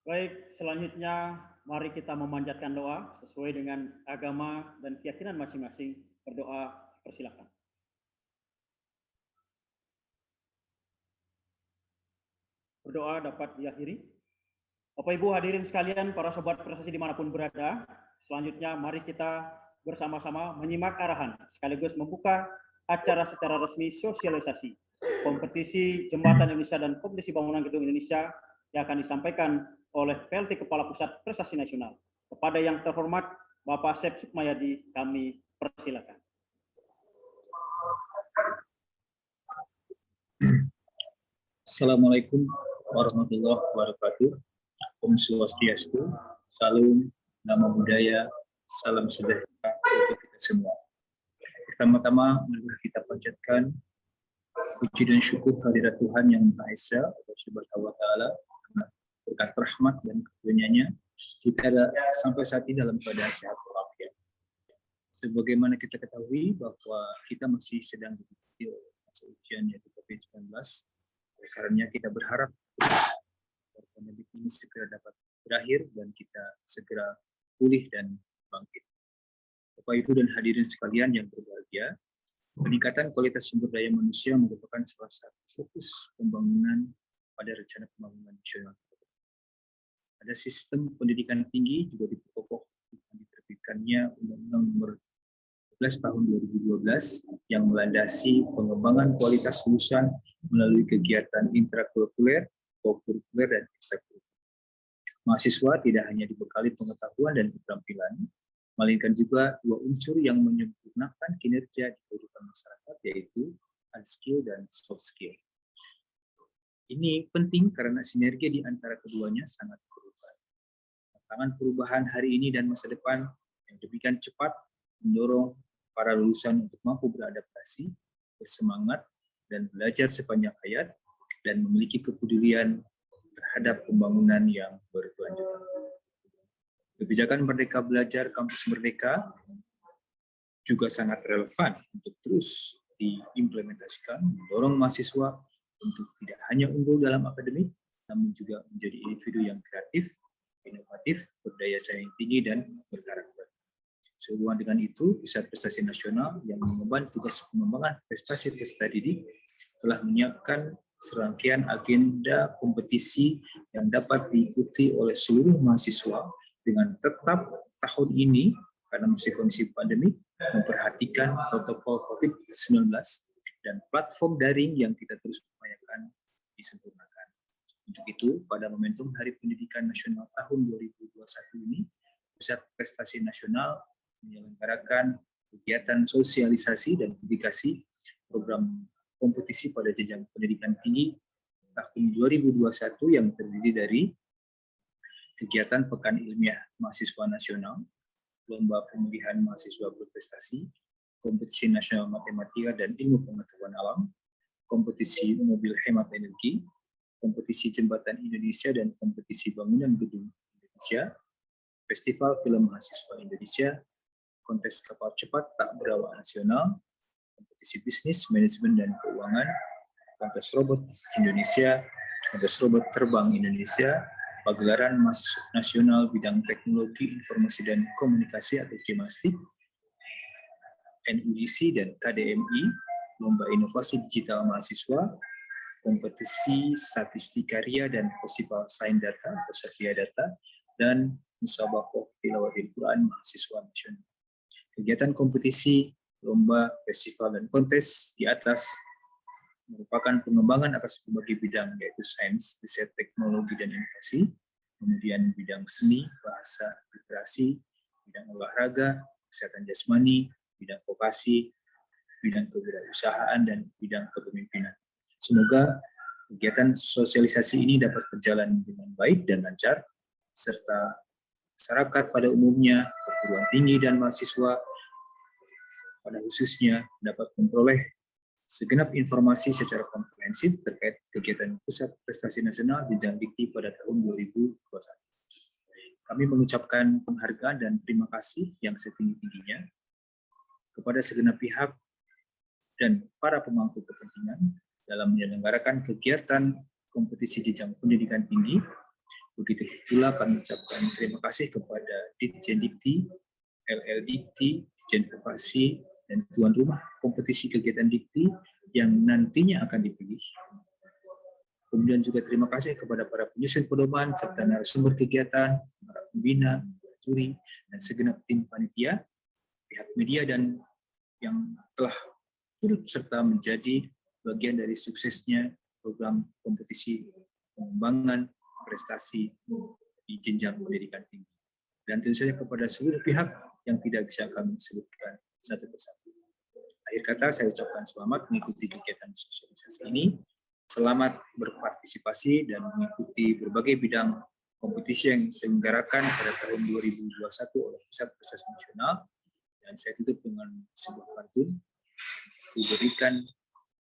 Baik, selanjutnya mari kita memanjatkan doa sesuai dengan agama dan keyakinan masing-masing. Berdoa, persilakan. Berdoa dapat diakhiri. Bapak Ibu hadirin sekalian, para sobat prestasi dimanapun berada, selanjutnya mari kita bersama-sama menyimak arahan sekaligus membuka acara secara resmi sosialisasi kompetisi Jembatan Indonesia dan kompetisi bangunan gedung Indonesia yang akan disampaikan oleh PLT Kepala Pusat Prestasi Nasional. Kepada yang terhormat Bapak Sep Sukmayadi, kami persilakan. Assalamualaikum warahmatullahi wabarakatuh. Om Swastiastu, salam, nama budaya, salam sejahtera untuk kita semua. Pertama-tama, marilah kita panjatkan puji dan syukur kehadirat Tuhan Yang Maha Esa, Allah Subhanahu wa Ta'ala, berkat rahmat dan karunia-Nya, kita sampai saat ini dalam keadaan sehat walafiat. Sebagaimana kita ketahui bahwa kita masih sedang diikuti oleh masa ujian yaitu COVID-19, karena kita berharap pandemi ini segera dapat berakhir dan kita segera pulih dan bangkit. Bapak Ibu dan hadirin sekalian yang berbahagia, peningkatan kualitas sumber daya manusia merupakan salah satu fokus pembangunan pada rencana pembangunan nasional. Pada sistem pendidikan tinggi juga diperkokoh dengan diterbitkannya Undang-Undang Nomor 11 Tahun 2012 yang melandasi pengembangan kualitas lulusan melalui kegiatan intrakurikuler, kurikuler, dan ekstrakurikuler. Mahasiswa tidak hanya dibekali pengetahuan dan keterampilan, melainkan juga dua unsur yang menyempurnakan kinerja di kehidupan masyarakat, yaitu hard skill dan soft skill. Ini penting karena sinergi di antara keduanya sangat diperlukan. Tantangan perubahan hari ini dan masa depan yang demikian cepat mendorong para lulusan untuk mampu beradaptasi, bersemangat, dan belajar sepanjang hayat, dan memiliki kepedulian terhadap pembangunan yang berkelanjutan. Kebijakan Merdeka Belajar Kampus Merdeka juga sangat relevan untuk terus diimplementasikan, mendorong mahasiswa untuk tidak hanya unggul dalam akademik, namun juga menjadi individu yang kreatif, inovatif, berdaya saing tinggi, dan berkarakter. Sehubungan dengan itu, Pusat Prestasi Nasional yang mengemban tugas pengembangan prestasi peserta didik telah menyiapkan serangkaian agenda kompetisi yang dapat diikuti oleh seluruh mahasiswa dengan tetap tahun ini, karena masih kondisi pandemi, memperhatikan protokol COVID-19 dan platform daring yang kita terus upayakan disempurnakan. Untuk itu, pada momentum Hari Pendidikan Nasional tahun 2021 ini, Pusat Prestasi Nasional menyelenggarakan kegiatan sosialisasi dan publikasi program kompetisi pada jenjang pendidikan tinggi tahun 2021 yang terdiri dari kegiatan Pekan Ilmiah Mahasiswa Nasional, Lomba Pemilihan Mahasiswa Berprestasi, Kompetisi Nasional Matematika dan Ilmu Pengetahuan Alam, Kompetisi Mobil Hemat Energi, Kompetisi Jembatan Indonesia dan Kompetisi Bangunan Gedung Indonesia, Festival Film Mahasiswa Indonesia, Kontes Kapal Cepat Tak Berawak Nasional, Kompetisi Bisnis, Manajemen, dan Keuangan, Kontes Robot Indonesia, Kontes Robot Terbang Indonesia, Pagelaran Mahasiswa Nasional Bidang Teknologi Informasi dan Komunikasi atau KIMASTIK, NUDC dan KDMI, Lomba Inovasi Digital Mahasiswa, Kompetisi Statistika Ria dan Festival Sains Data atau Satria Data, dan Musabaqah Tilawatil Quran Mahasiswa Nasional. Kegiatan kompetisi, lomba, festival, dan kontes di atas merupakan pengembangan atas berbagai bidang, yaitu sains, riset, teknologi, dan inovasi, kemudian bidang seni, bahasa, literasi, bidang olahraga, kesehatan jasmani, bidang vokasi, bidang kewirausahaan, dan bidang kepemimpinan. Semoga kegiatan sosialisasi ini dapat berjalan dengan baik dan lancar, serta masyarakat pada umumnya, perguruan tinggi dan mahasiswa pada khususnya dapat memperoleh segenap informasi secara komprehensif terkait kegiatan Pusat Prestasi Nasional jenjang dikti pada tahun 2021. Kami mengucapkan penghargaan dan terima kasih yang setinggi-tingginya kepada segenap pihak dan para pemangku kepentingan dalam menyelenggarakan kegiatan kompetisi jenjang pendidikan tinggi Begitu pula kami ucapkan terima kasih kepada Ditjen Dikti, LL Dikti, Ditjen Vokasi, dan tuan rumah kompetisi kegiatan Dikti yang nantinya akan dipilih. Kemudian juga terima kasih kepada para penyusun pedoman serta narasumber kegiatan, para pembina, juri, dan segenap tim panitia, pihak media dan yang telah turut serta menjadi bagian dari suksesnya program kompetisi pengembangan prestasi di jenjang pendidikan tinggi. Dan tentu saja kepada seluruh pihak yang tidak bisa kami sebutkan satu persatu. Akhir kata saya ucapkan selamat mengikuti kegiatan sosialisasi ini, selamat berpartisipasi dan mengikuti berbagai bidang kompetisi yang diselenggarakan pada tahun 2021 oleh Pusat Prestasi Nasional. Dan saya tutup dengan sebuah pantun, kuberikan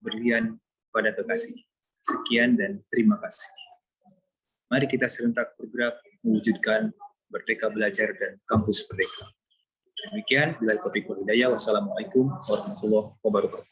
berlian pada kekasih. Sekian dan terima kasih. Mari kita serentak bergerak mewujudkan Merdeka Belajar dan Kampus Merdeka. Demikian, bila taufiq wal hidayah. Wassalamualaikum warahmatullahi wabarakatuh.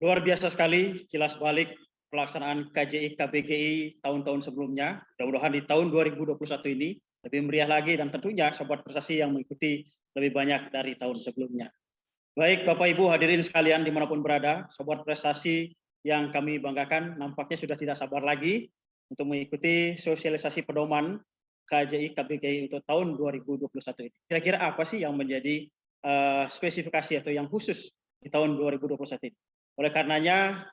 Luar biasa sekali kilas balik pelaksanaan KJI KBGI tahun-tahun sebelumnya. Mudah-mudahan di tahun 2021 ini lebih meriah lagi dan tentunya sobat prestasi yang mengikuti lebih banyak dari tahun sebelumnya. Baik Bapak Ibu hadirin sekalian dimanapun berada, sobat prestasi yang kami banggakan nampaknya sudah tidak sabar lagi untuk mengikuti sosialisasi pedoman KJI KBGI untuk tahun 2021 ini. Kira-kira apa sih yang menjadi spesifikasi atau yang khusus di tahun 2021 ini? Oleh karenanya,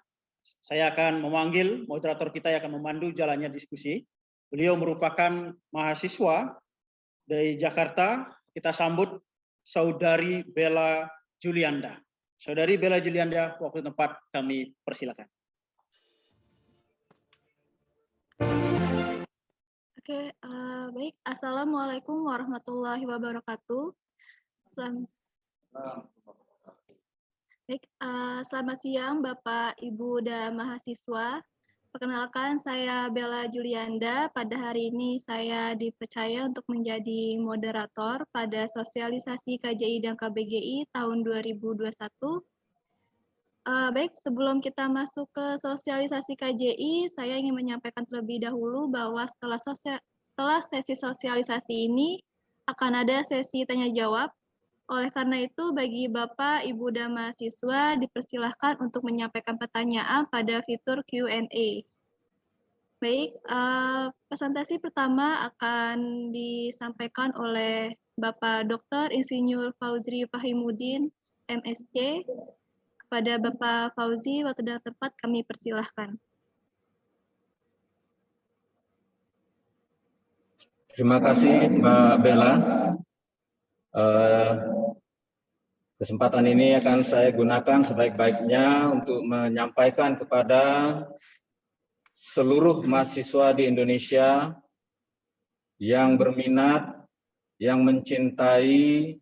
saya akan memanggil moderator kita yang akan memandu jalannya diskusi. Beliau merupakan mahasiswa dari Jakarta. Kita sambut Saudari Bella Julianda. Saudari Bella Julianda, waktu tempat kami persilakan. Oke, baik. Assalamualaikum warahmatullahi wabarakatuh. Baik, selamat siang Bapak, Ibu, dan mahasiswa. Perkenalkan, saya Bella Julianda. Pada hari ini saya dipercaya untuk menjadi moderator pada sosialisasi KJI dan KBGI tahun 2021. Baik, sebelum kita masuk ke sosialisasi KJI, saya ingin menyampaikan terlebih dahulu bahwa setelah sesi sosialisasi ini akan ada sesi tanya-jawab. Oleh karena itu, bagi Bapak, Ibu, dan mahasiswa dipersilahkan untuk menyampaikan pertanyaan pada fitur Q&A. Baik, presentasi pertama akan disampaikan oleh Bapak Dr. Insinyur Fauzri Fahimuddin, MSc. Kepada Bapak Fauzi, waktu dan tepat kami persilahkan. Terima kasih Mbak Bella. Kesempatan ini akan saya gunakan sebaik-baiknya untuk menyampaikan kepada seluruh mahasiswa di Indonesia yang berminat, yang mencintai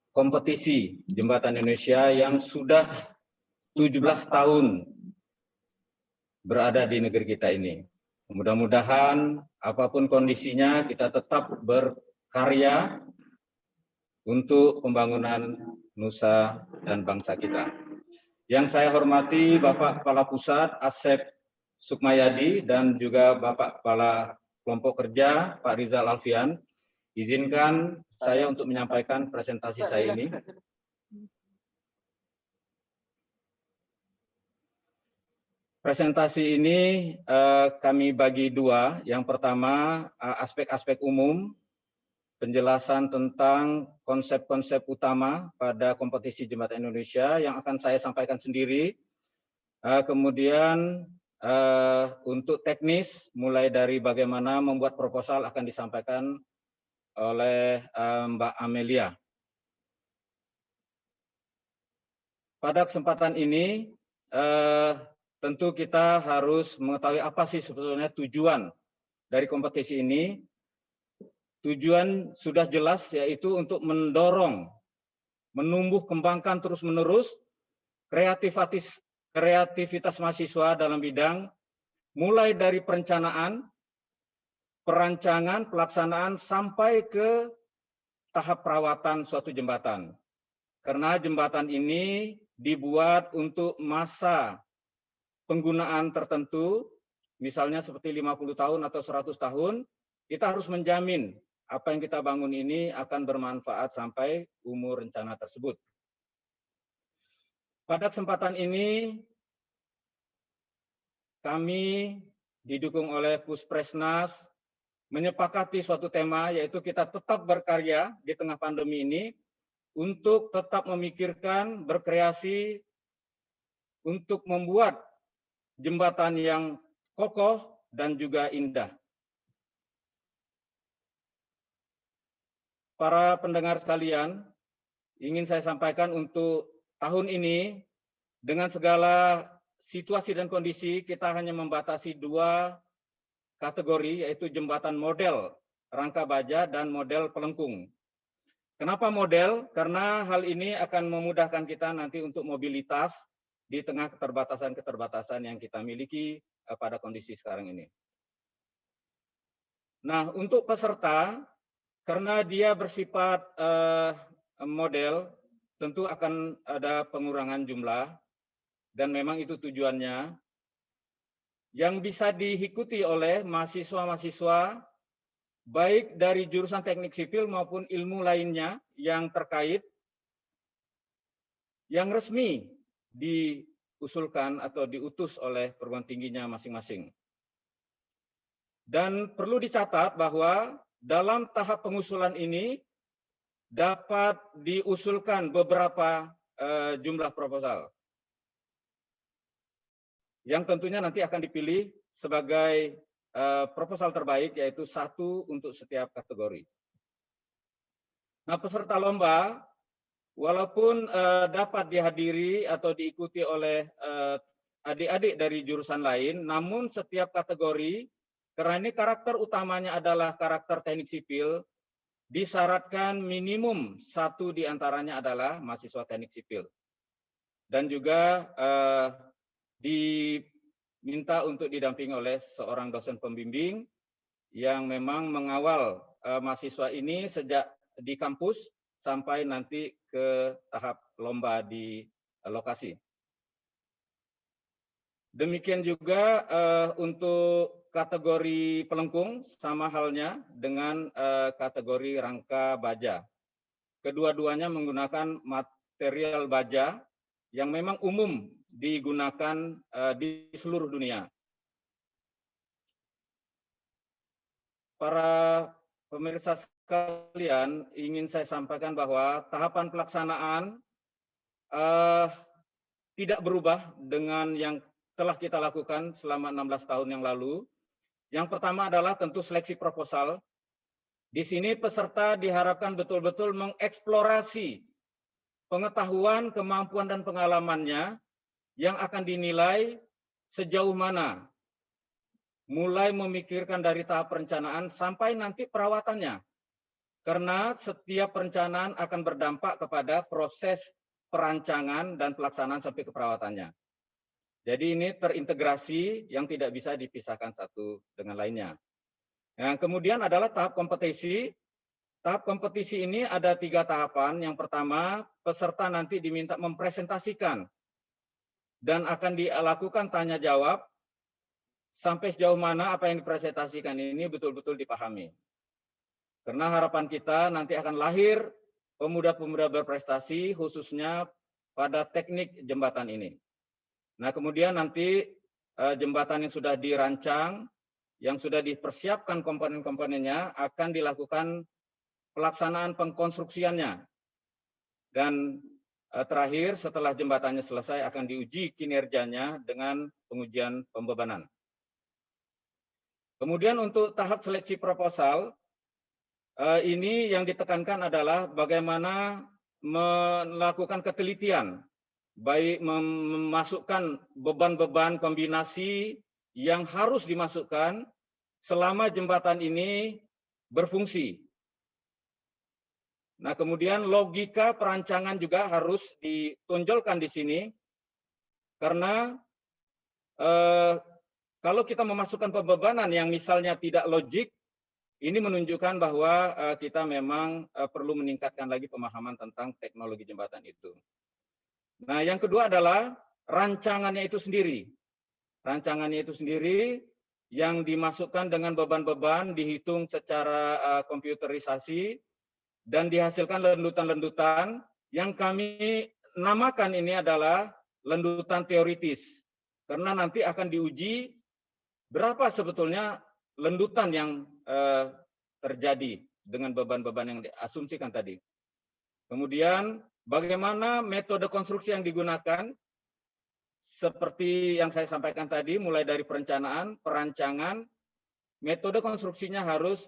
kompetisi Jembatan Indonesia yang sudah 17 tahun berada di negeri kita ini. Mudah-mudahan apapun kondisinya kita tetap berkarya untuk pembangunan nusa dan bangsa kita. Yang saya hormati Bapak Kepala Pusat Asep Sukmayadi dan juga Bapak Kepala Kelompok Kerja Pak Rizal Alfian, izinkan saya untuk menyampaikan presentasi saya ini. Presentasi ini kami bagi dua. Yang pertama aspek-aspek umum, penjelasan tentang konsep-konsep utama pada kompetisi Jembatan Indonesia yang akan saya sampaikan sendiri. Kemudian untuk teknis, mulai dari bagaimana membuat proposal akan disampaikan oleh Mbak Amelia. Pada kesempatan ini, tentu kita harus mengetahui apa sih sebetulnya tujuan dari kompetisi ini. Tujuan sudah jelas, yaitu untuk mendorong, menumbuh kembangkan terus-menerus kreativitas mahasiswa dalam bidang mulai dari perencanaan, perancangan, pelaksanaan, sampai ke tahap perawatan suatu jembatan. Karena jembatan ini dibuat untuk masa penggunaan tertentu, misalnya seperti 50 tahun atau 100 tahun, kita harus menjamin apa yang kita bangun ini akan bermanfaat sampai umur rencana tersebut. Pada kesempatan ini, kami didukung oleh Puspresnas menyepakati suatu tema, yaitu kita tetap berkarya di tengah pandemi ini untuk tetap memikirkan, berkreasi untuk membuat jembatan yang kokoh dan juga indah. Para pendengar sekalian, ingin saya sampaikan untuk tahun ini, dengan segala situasi dan kondisi, kita hanya membatasi dua kategori, yaitu jembatan model rangka baja dan model pelengkung. Kenapa model? Karena hal ini akan memudahkan kita nanti untuk mobilitas di tengah keterbatasan-keterbatasan yang kita miliki pada kondisi sekarang ini. Nah, untuk peserta, karena dia bersifat model, tentu akan ada pengurangan jumlah, dan memang itu tujuannya, yang bisa diikuti oleh mahasiswa-mahasiswa, baik dari jurusan teknik sipil maupun ilmu lainnya yang terkait, yang resmi diusulkan atau diutus oleh perguruan tingginya masing-masing. Dan perlu dicatat bahwa dalam tahap pengusulan ini dapat diusulkan beberapa jumlah proposal yang tentunya nanti akan dipilih sebagai proposal terbaik, yaitu satu untuk setiap kategori. Nah, peserta lomba walaupun dapat dihadiri atau diikuti oleh adik-adik dari jurusan lain, namun setiap kategori, karena ini karakter utamanya adalah karakter teknik sipil, disyaratkan minimum satu di antaranya adalah mahasiswa teknik sipil. Dan juga diminta untuk didampingi oleh seorang dosen pembimbing yang memang mengawal mahasiswa ini sejak di kampus sampai nanti ke tahap lomba di lokasi. Demikian juga untuk kategori pelengkung, sama halnya dengan kategori rangka baja. Kedua-duanya menggunakan material baja yang memang umum digunakan di seluruh dunia. Para pemirsa sekalian, ingin saya sampaikan bahwa tahapan pelaksanaan tidak berubah dengan yang telah kita lakukan selama 16 tahun yang lalu. Yang pertama adalah tentu seleksi proposal. Di sini peserta diharapkan betul-betul mengeksplorasi pengetahuan, kemampuan, dan pengalamannya yang akan dinilai sejauh mana. Mulai memikirkan dari tahap perencanaan sampai nanti perawatannya. Karena setiap perencanaan akan berdampak kepada proses perancangan dan pelaksanaan sampai ke perawatannya. Jadi ini terintegrasi yang tidak bisa dipisahkan satu dengan lainnya. Yang kemudian adalah tahap kompetisi. Tahap kompetisi ini ada 3 tahapan. Yang pertama, peserta nanti diminta mempresentasikan dan akan dilakukan tanya jawab sampai sejauh mana apa yang dipresentasikan ini betul-betul dipahami. Karena harapan kita nanti akan lahir pemuda-pemuda berprestasi khususnya pada teknik jembatan ini. Nah, kemudian nanti jembatan yang sudah dirancang, yang sudah dipersiapkan komponen-komponennya akan dilakukan pelaksanaan pengkonstruksiannya. Dan terakhir setelah jembatannya selesai akan diuji kinerjanya dengan pengujian pembebanan. Kemudian untuk tahap seleksi proposal, ini yang ditekankan adalah bagaimana melakukan ketelitian, baik memasukkan beban-beban kombinasi yang harus dimasukkan selama jembatan ini berfungsi. Nah, kemudian logika perancangan juga harus ditonjolkan di sini, karena kalau kita memasukkan pembebanan yang misalnya tidak logik, ini menunjukkan bahwa kita memang perlu meningkatkan lagi pemahaman tentang teknologi jembatan itu. Nah, yang kedua adalah rancangannya itu sendiri. Rancangannya itu sendiri yang dimasukkan dengan beban-beban, dihitung secara komputerisasi, dan dihasilkan lendutan-lendutan yang kami namakan ini adalah lendutan teoritis. Karena nanti akan diuji berapa sebetulnya lendutan yang terjadi dengan beban-beban yang diasumsikan tadi. Kemudian bagaimana metode konstruksi yang digunakan, seperti yang saya sampaikan tadi, mulai dari perencanaan, perancangan, metode konstruksinya harus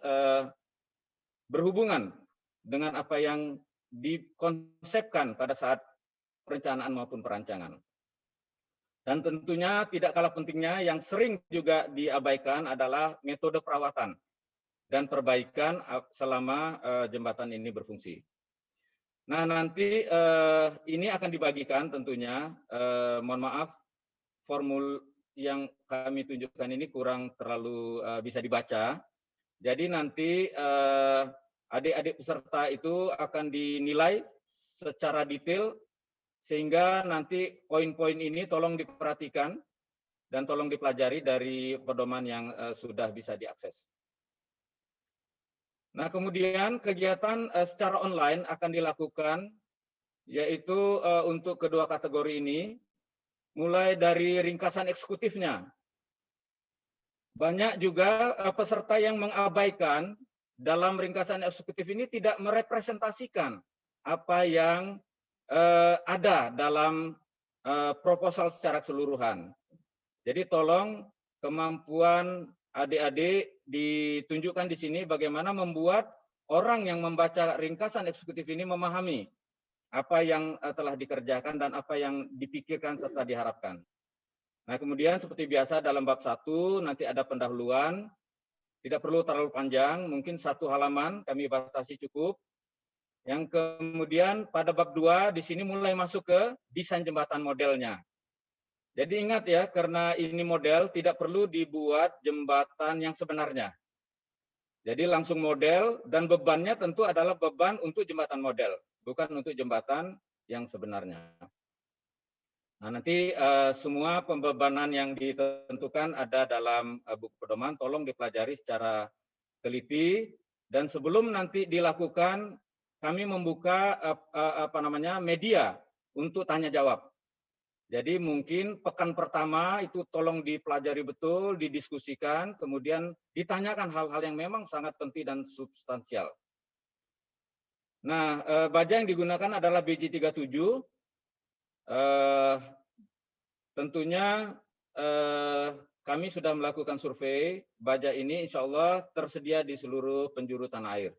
berhubungan dengan apa yang dikonsepkan pada saat perencanaan maupun perancangan. Dan tentunya tidak kalah pentingnya yang sering juga diabaikan adalah metode perawatan dan perbaikan selama jembatan ini berfungsi. Nah, nanti ini akan dibagikan tentunya, mohon maaf, formul yang kami tunjukkan ini kurang terlalu bisa dibaca. Jadi nanti adik-adik peserta itu akan dinilai secara detail, sehingga nanti poin-poin ini tolong diperhatikan dan tolong dipelajari dari pedoman yang sudah bisa diakses. Nah, kemudian kegiatan secara online akan dilakukan, yaitu untuk kedua kategori ini, mulai dari ringkasan eksekutifnya. Banyak juga peserta yang mengabaikan dalam ringkasan eksekutif ini tidak merepresentasikan apa yang ada dalam proposal secara keseluruhan. Jadi tolong kemampuan adik-adik ditunjukkan di sini bagaimana membuat orang yang membaca ringkasan eksekutif ini memahami apa yang telah dikerjakan dan apa yang dipikirkan serta diharapkan. Nah, kemudian seperti biasa dalam bab 1 nanti ada pendahuluan, tidak perlu terlalu panjang, mungkin 1 halaman kami batasi cukup. Yang kemudian pada bab 2 di sini mulai masuk ke desain jembatan modelnya. Jadi ingat ya, karena ini model tidak perlu dibuat jembatan yang sebenarnya. Jadi langsung model dan bebannya tentu adalah beban untuk jembatan model, bukan untuk jembatan yang sebenarnya. Nah, nanti semua pembebanan yang ditentukan ada dalam buku pedoman, tolong dipelajari secara teliti, dan sebelum nanti dilakukan kami membuka media untuk tanya jawab. Jadi mungkin pekan pertama itu tolong dipelajari betul, didiskusikan, kemudian ditanyakan hal-hal yang memang sangat penting dan substansial. Nah, baja yang digunakan adalah BJ37. tentunya kami sudah melakukan survei, baja ini insya Allah tersedia di seluruh penjuru tanah air.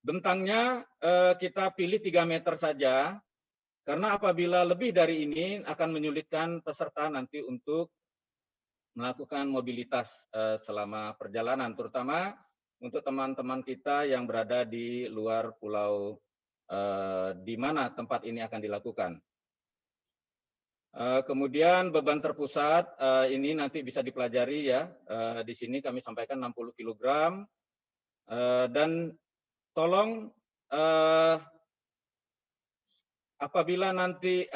Bentangnya kita pilih 3 meter saja, karena apabila lebih dari ini akan menyulitkan peserta nanti untuk melakukan mobilitas selama perjalanan, terutama untuk teman-teman kita yang berada di luar pulau di mana tempat ini akan dilakukan. Kemudian beban terpusat ini nanti bisa dipelajari ya. Di sini kami sampaikan 60 kg. Dan tolong apabila nanti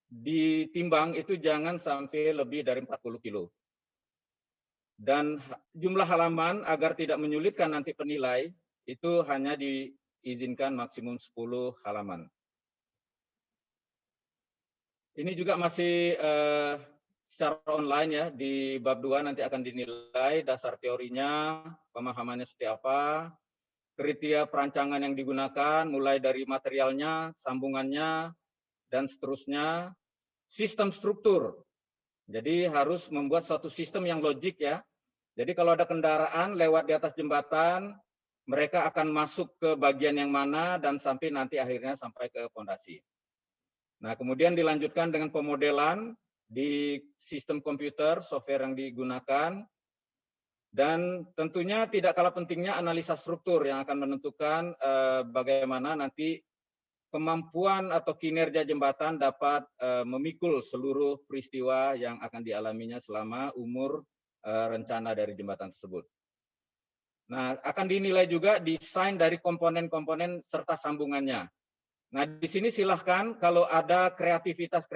ditimbang itu jangan sampai lebih dari 40 kilo. Dan jumlah halaman agar tidak menyulitkan nanti penilai itu hanya diizinkan maksimum 10 halaman. Ini juga masih secara online ya, di bab 2 nanti akan dinilai dasar teorinya, pemahamannya seperti apa, kriteria perancangan yang digunakan, mulai dari materialnya, sambungannya, dan seterusnya, sistem struktur. Jadi harus membuat suatu sistem yang logik ya. Jadi kalau ada kendaraan lewat di atas jembatan, mereka akan masuk ke bagian yang mana dan sampai nanti akhirnya sampai ke fondasi. Nah, kemudian dilanjutkan dengan pemodelan di sistem komputer, software yang digunakan, dan tentunya tidak kalah pentingnya analisa struktur yang akan menentukan bagaimana nanti kemampuan atau kinerja jembatan dapat memikul seluruh peristiwa yang akan dialaminya selama umur rencana dari jembatan tersebut. Nah, akan dinilai juga desain dari komponen-komponen serta sambungannya. Nah, di sini silahkan kalau ada kreativitas,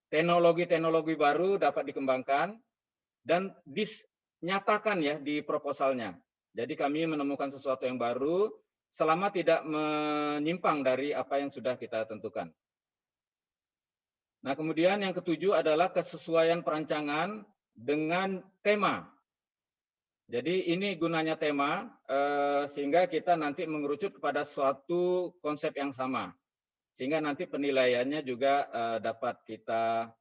teknologi-teknologi baru dapat dikembangkan dan dinyatakan ya di proposalnya. Jadi kami menemukan sesuatu yang baru selama tidak menyimpang dari apa yang sudah kita tentukan. Nah, kemudian yang ketujuh adalah kesesuaian perancangan dengan tema. Jadi ini gunanya tema sehingga kita nanti mengerucut kepada suatu konsep yang sama. Sehingga nanti penilaiannya juga dapat kita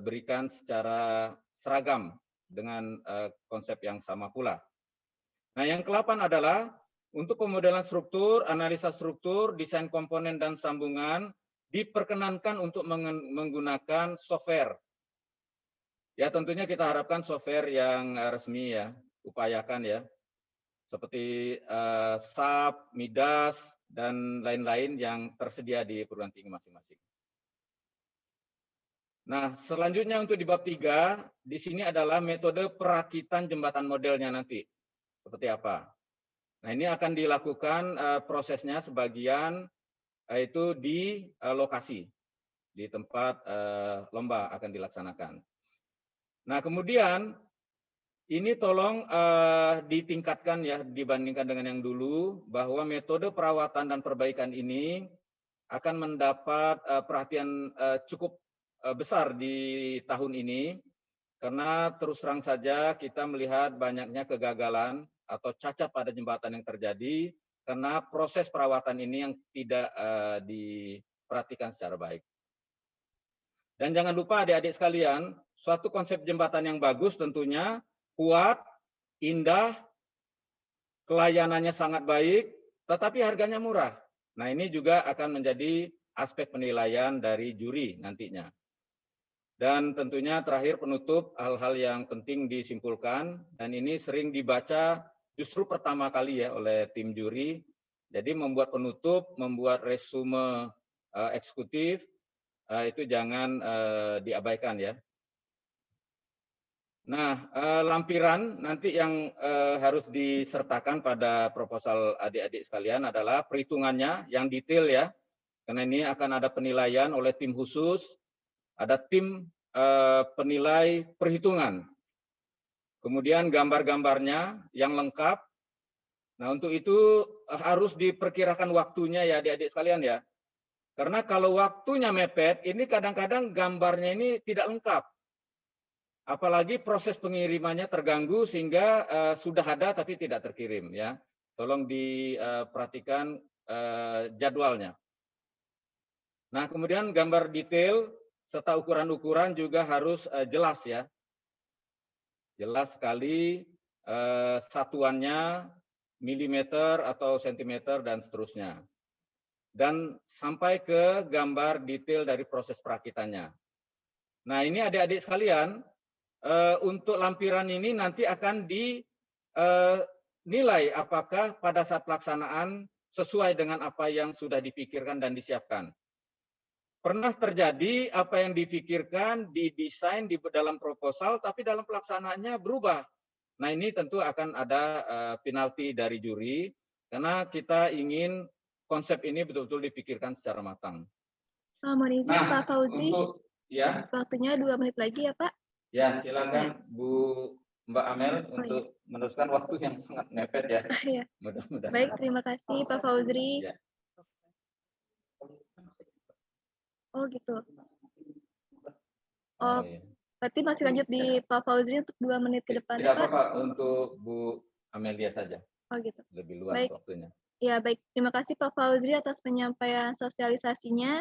berikan secara seragam dengan konsep yang sama pula. Nah, yang ke-8 adalah untuk pemodelan struktur, analisa struktur, desain komponen dan sambungan diperkenankan untuk menggunakan software. Ya, tentunya kita harapkan software yang resmi ya. Upayakan ya, seperti SAP, Midas, dan lain-lain yang tersedia di perguruan tinggi masing-masing. Nah, selanjutnya untuk di bab 3, di sini adalah metode perakitan jembatan modelnya nanti. Seperti apa? Nah, ini akan dilakukan prosesnya sebagian itu di lokasi, di tempat lomba akan dilaksanakan. Nah, kemudian ini tolong ditingkatkan ya dibandingkan dengan yang dulu, bahwa metode perawatan dan perbaikan ini akan mendapat perhatian cukup besar di tahun ini, karena terus terang saja kita melihat banyaknya kegagalan atau cacat pada jembatan yang terjadi karena proses perawatan ini yang tidak diperhatikan secara baik. Dan jangan lupa adik-adik sekalian, suatu konsep jembatan yang bagus tentunya kuat, indah, pelayanannya sangat baik, tetapi harganya murah. Nah, ini juga akan menjadi aspek penilaian dari juri nantinya. Dan tentunya terakhir penutup, hal-hal yang penting disimpulkan, dan ini sering dibaca justru pertama kali ya oleh tim juri. Jadi membuat penutup, membuat resume eksekutif, itu jangan diabaikan ya. Nah, lampiran nanti yang harus disertakan pada proposal adik-adik sekalian adalah perhitungannya yang detail ya, karena ini akan ada penilaian oleh tim khusus, ada tim penilai perhitungan, kemudian gambar-gambarnya yang lengkap. Nah, untuk itu harus diperkirakan waktunya ya adik-adik sekalian ya, karena kalau waktunya mepet, ini kadang-kadang gambarnya ini tidak lengkap. Apalagi proses pengirimannya terganggu sehingga sudah ada tapi tidak terkirim ya. Tolong diperhatikan jadwalnya. Nah, kemudian gambar detail serta ukuran-ukuran juga harus jelas ya. Jelas sekali satuannya, milimeter atau sentimeter dan seterusnya. Dan sampai ke gambar detail dari proses perakitannya. Nah, ini adik-adik sekalian, untuk lampiran ini nanti akan dinilai apakah pada saat pelaksanaan sesuai dengan apa yang sudah dipikirkan dan disiapkan. Pernah terjadi apa yang dipikirkan, didesain di dalam proposal, tapi dalam pelaksanaannya berubah. Nah, ini tentu akan ada penalti dari juri, karena kita ingin konsep ini betul-betul dipikirkan secara matang. Mohon izin Pak Fauzi, ya, waktunya 2 menit lagi ya Pak. ya silakan Mbak Amel untuk meneruskan waktu yang sangat mepet ya. Ya. Mudah-mudahan. Baik, terima kasih Pak Fauzi. Ya. Oh gitu. Oh, Oh, iya. berarti masih lanjut di Pak Fauzi untuk 2 menit ke depan Tidak Pak. apa-apa, untuk Bu Amelia saja. Oh gitu. Lebih luas Baik. waktunya. Ya baik, terima kasih Pak Fauzi atas penyampaian sosialisasinya.